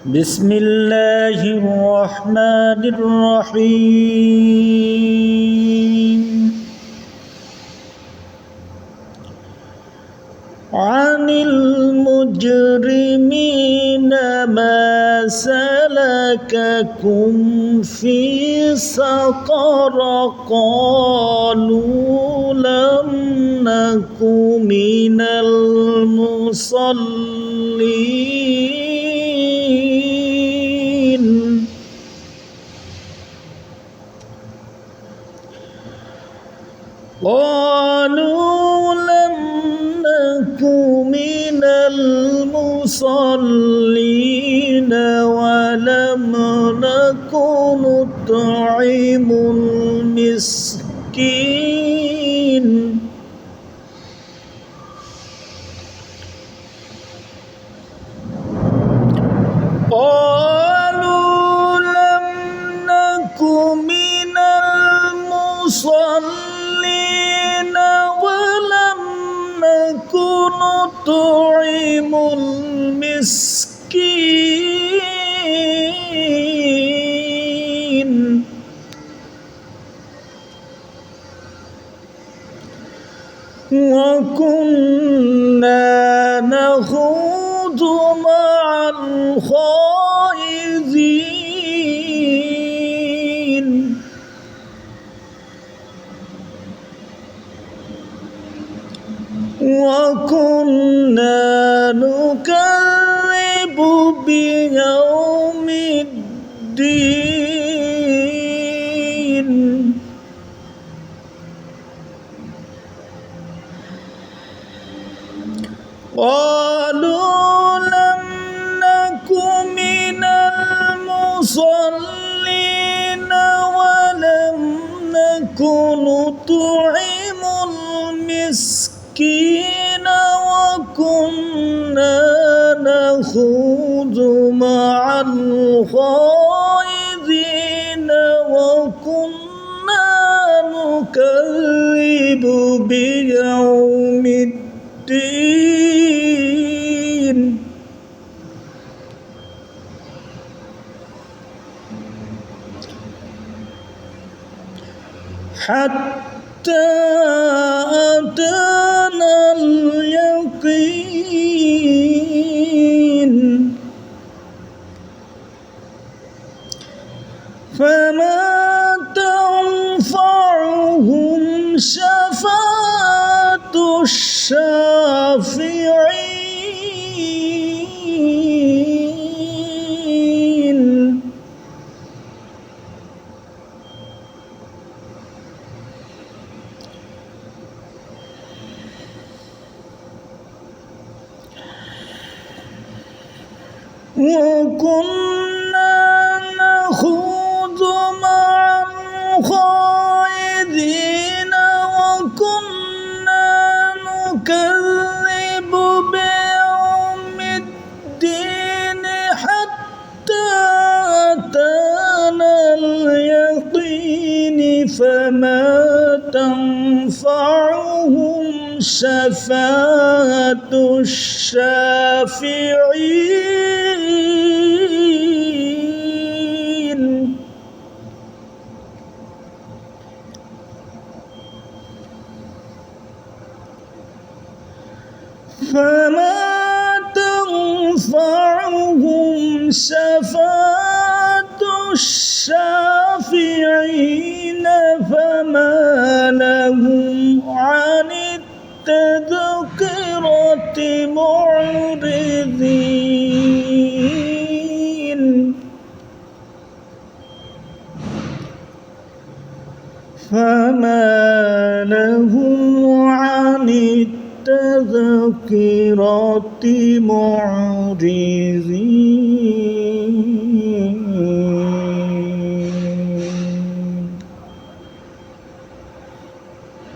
بسم الله الرحمن الرحيم عن المجرمين ما سلككم في سقر قالوا لم نك من المصلين قالوا لم نك من المصلين ولم نك نطعم المسكين قالوا لم نك من المصلين ولم نك نطعم المسكين وكنا نخوض مع الخائضين وكنا نكذب بيوم الدين قالوا لم نك من المصلين ولم نك نطعم المسكين وكنا نخوض مع الخائضين وكنا نكذب بيوم الدين حتى أتانا اليقين فما تنفعهم شفاعة الشافعين وكنا نخوض مع الخائضين وكنا نكذب بيوم الدين حتى أتانا اليقين فما تنفعهم شفاعة الشافعين فما تنفعهم شفاعة الشافعين فما لهم عن التذكرة معرضين فما لهم عن التذكرة معرضين